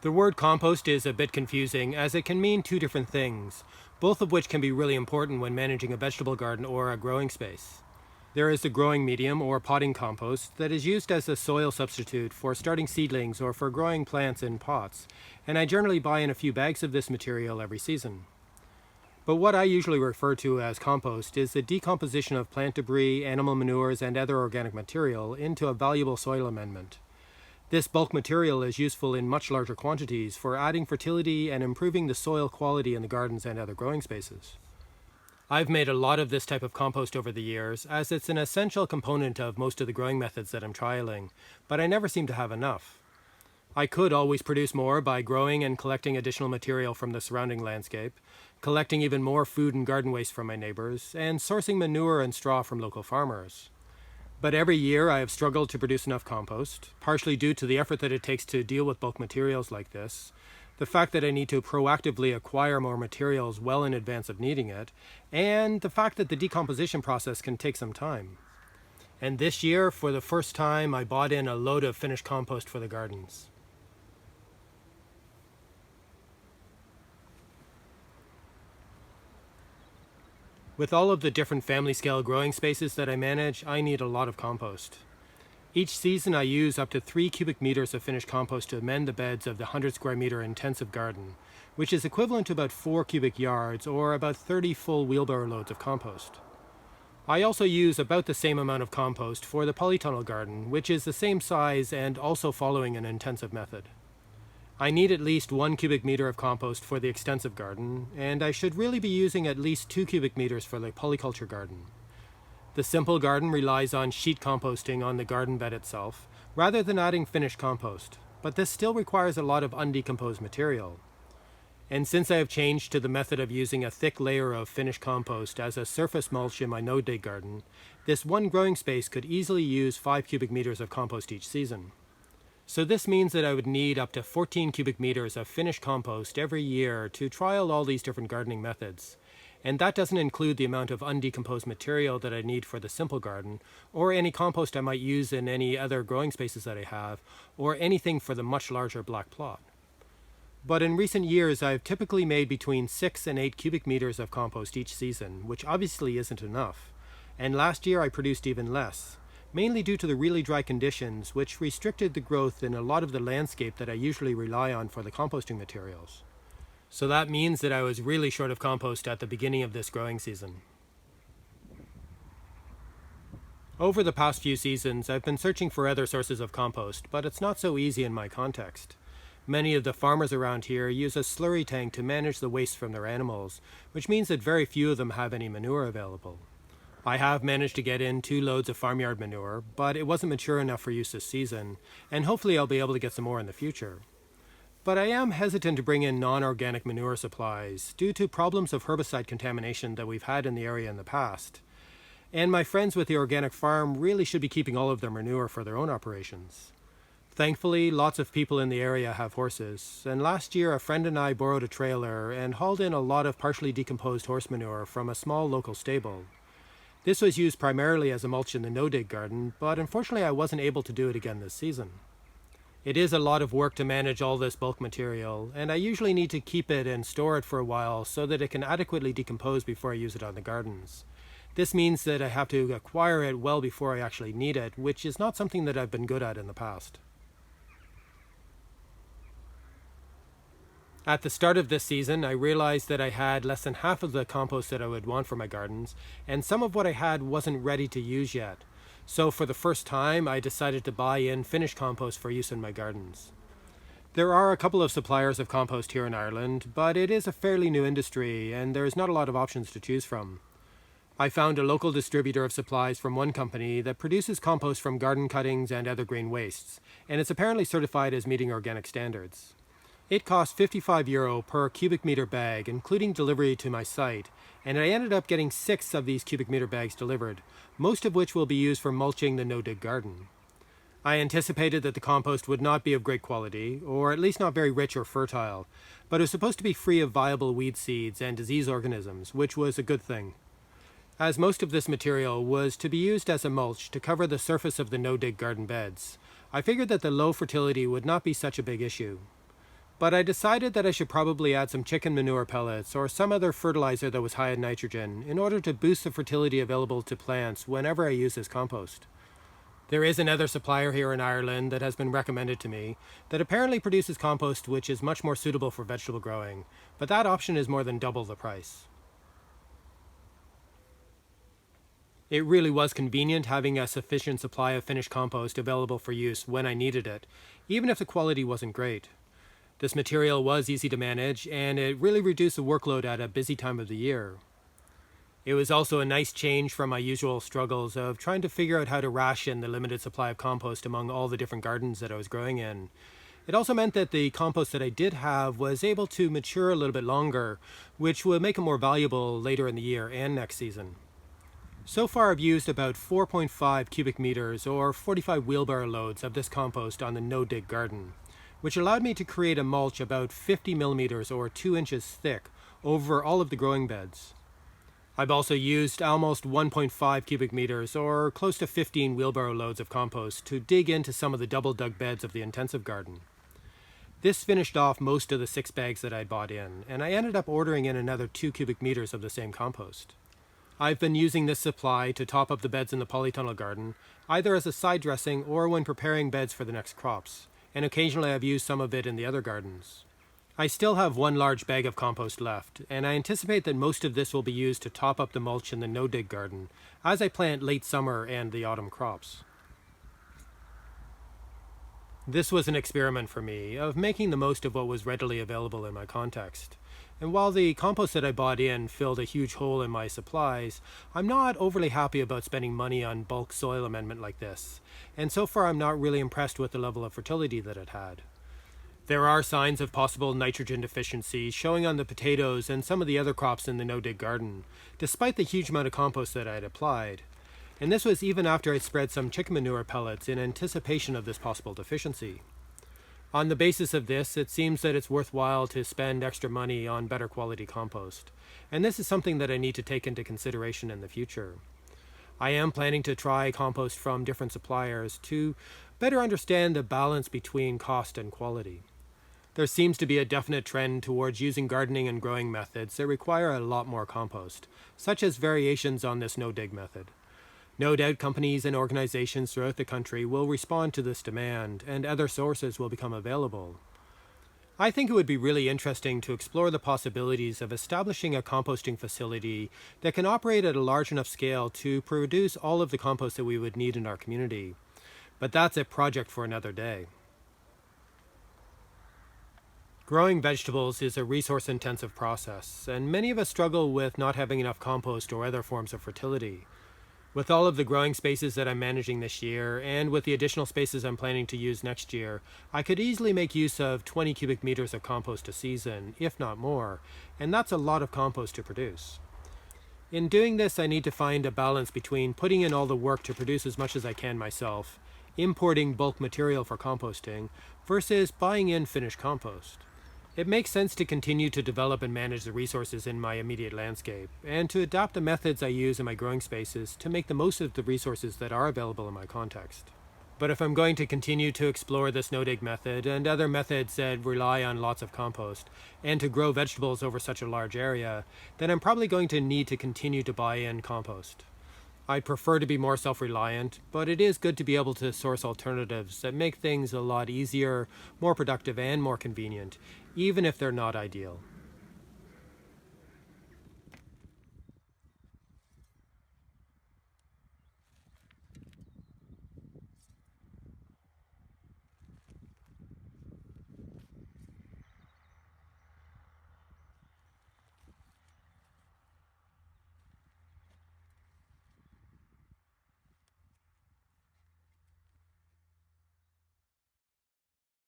The word compost is a bit confusing as it can mean two different things, both of which can be really important when managing a vegetable garden or a growing space. There is the growing medium or potting compost that is used as a soil substitute for starting seedlings or for growing plants in pots, and I generally buy in a few bags of this material every season. But what I usually refer to as compost is the decomposition of plant debris, animal manures, and other organic material into a valuable soil amendment. This bulk material is useful in much larger quantities for adding fertility and improving the soil quality in the gardens and other growing spaces. I've made a lot of this type of compost over the years, as it's an essential component of most of the growing methods that I'm trialing, but I never seem to have enough. I could always produce more by growing and collecting additional material from the surrounding landscape, collecting even more food and garden waste from my neighbors, and sourcing manure and straw from local farmers. But every year I have struggled to produce enough compost, partially due to the effort that it takes to deal with bulk materials like this, the fact that I need to proactively acquire more materials well in advance of needing it, and the fact that the decomposition process can take some time. And this year, for the first time, I bought in a load of Finnish compost for the gardens. With all of the different family scale growing spaces that I manage, I need a lot of compost. Each season I use up to 3 cubic meters of Finnish compost to amend the beds of the 100 square meter intensive garden, which is equivalent to about 4 cubic yards or about 30 full wheelbarrow loads of compost. I also use about the same amount of compost for the polytunnel garden, which is the same size and also following an intensive method. I need at least 1 cubic meter of compost for the extensive garden, and I should really be using at least 2 cubic meters for the polyculture garden. The simple garden relies on sheet composting on the garden bed itself, rather than adding finished compost, but this still requires a lot of undecomposed material. And since I have changed to the method of using a thick layer of finished compost as a surface mulch in my no-dig garden, this one growing space could easily use 5 cubic meters of compost each season. So this means that I would need up to 14 cubic meters of finished compost every year to trial all these different gardening methods. And that doesn't include the amount of undecomposed material that I need for the simple garden, or any compost I might use in any other growing spaces that I have, or anything for the much larger black plot. But in recent years, I've typically made between 6 and 8 cubic meters of compost each season, which obviously isn't enough. And last year I produced even less, mainly due to the really dry conditions, which restricted the growth in a lot of the landscape that I usually rely on for the composting materials. So that means that I was really short of compost at the beginning of this growing season. Over the past few seasons, I've been searching for other sources of compost, but it's not so easy in my context. Many of the farmers around here use a slurry tank to manage the waste from their animals, which means that very few of them have any manure available. I have managed to get in 2 loads of farmyard manure, but it wasn't mature enough for use this season, and hopefully I'll be able to get some more in the future. But I am hesitant to bring in non-organic manure supplies due to problems of herbicide contamination that we've had in the area in the past. And my friends with the organic farm really should be keeping all of their manure for their own operations. Thankfully, lots of people in the area have horses, and last year a friend and I borrowed a trailer and hauled in a lot of partially decomposed horse manure from a small local stable. This was used primarily as a mulch in the no-dig garden, but unfortunately I wasn't able to do it again this season. It is a lot of work to manage all this bulk material, and I usually need to keep it and store it for a while so that it can adequately decompose before I use it on the gardens. This means that I have to acquire it well before I actually need it, which is not something that I've been good at in the past. At the start of this season, I realized that I had less than half of the compost that I would want for my gardens, and some of what I had wasn't ready to use yet. So for the first time, I decided to buy in finished compost for use in my gardens. There are a couple of suppliers of compost here in Ireland, but it is a fairly new industry, and there is not a lot of options to choose from. I found a local distributor of supplies from one company that produces compost from garden cuttings and other green wastes, and it's apparently certified as meeting organic standards. It cost €55 per cubic meter bag, including delivery to my site, and I ended up getting 6 of these cubic meter bags delivered, most of which will be used for mulching the no-dig garden. I anticipated that the compost would not be of great quality, or at least not very rich or fertile, but it was supposed to be free of viable weed seeds and disease organisms, which was a good thing. As most of this material was to be used as a mulch to cover the surface of the no-dig garden beds, I figured that the low fertility would not be such a big issue. But I decided that I should probably add some chicken manure pellets or some other fertilizer that was high in nitrogen in order to boost the fertility available to plants whenever I use this compost. There is another supplier here in Ireland that has been recommended to me that apparently produces compost which is much more suitable for vegetable growing, but that option is more than double the price. It really was convenient having a sufficient supply of finished compost available for use when I needed it, even if the quality wasn't great. This material was easy to manage, and it really reduced the workload at a busy time of the year. It was also a nice change from my usual struggles of trying to figure out how to ration the limited supply of compost among all the different gardens that I was growing in. It also meant that the compost that I did have was able to mature a little bit longer, which would make it more valuable later in the year and next season. So far I've used about 4.5 cubic meters or 45 wheelbarrow loads of this compost on the no-dig garden, which allowed me to create a mulch about 50 millimeters or 2 inches thick over all of the growing beds. I've also used almost 1.5 cubic meters or close to 15 wheelbarrow loads of compost to dig into some of the double dug beds of the intensive garden. This finished off most of the 6 bags that I'd bought in, and I ended up ordering in another 2 cubic meters of the same compost. I've been using this supply to top up the beds in the polytunnel garden, either as a side dressing or when preparing beds for the next crops, and occasionally I've used some of it in the other gardens. I still have 1 large bag of compost left, and I anticipate that most of this will be used to top up the mulch in the no-dig garden as I plant late summer and the autumn crops. This was an experiment for me of making the most of what was readily available in my context. And while the compost that I bought in filled a huge hole in my supplies, I'm not overly happy about spending money on bulk soil amendment like this, and so far I'm not really impressed with the level of fertility that it had. There are signs of possible nitrogen deficiency showing on the potatoes and some of the other crops in the no-dig garden, despite the huge amount of compost that I had applied. And this was even after I'd spread some chicken manure pellets in anticipation of this possible deficiency. On the basis of this, it seems that it's worthwhile to spend extra money on better quality compost, and this is something that I need to take into consideration in the future. I am planning to try compost from different suppliers to better understand the balance between cost and quality. There seems to be a definite trend towards using gardening and growing methods that require a lot more compost, such as variations on this no-dig method. No doubt companies and organizations throughout the country will respond to this demand, and other sources will become available. I think it would be really interesting to explore the possibilities of establishing a composting facility that can operate at a large enough scale to produce all of the compost that we would need in our community. But that's a project for another day. Growing vegetables is a resource-intensive process, and many of us struggle with not having enough compost or other forms of fertility. With all of the growing spaces that I'm managing this year, and with the additional spaces I'm planning to use next year, I could easily make use of 20 cubic meters of compost a season, if not more, and that's a lot of compost to produce. In doing this, I need to find a balance between putting in all the work to produce as much as I can myself, importing bulk material for composting, versus buying in finished compost. It makes sense to continue to develop and manage the resources in my immediate landscape, and to adapt the methods I use in my growing spaces to make the most of the resources that are available in my context. But if I'm going to continue to explore this no-dig method and other methods that rely on lots of compost, and to grow vegetables over such a large area, then I'm probably going to need to continue to buy in compost. I'd prefer to be more self-reliant, but it is good to be able to source alternatives that make things a lot easier, more productive, and more convenient, even if they're not ideal.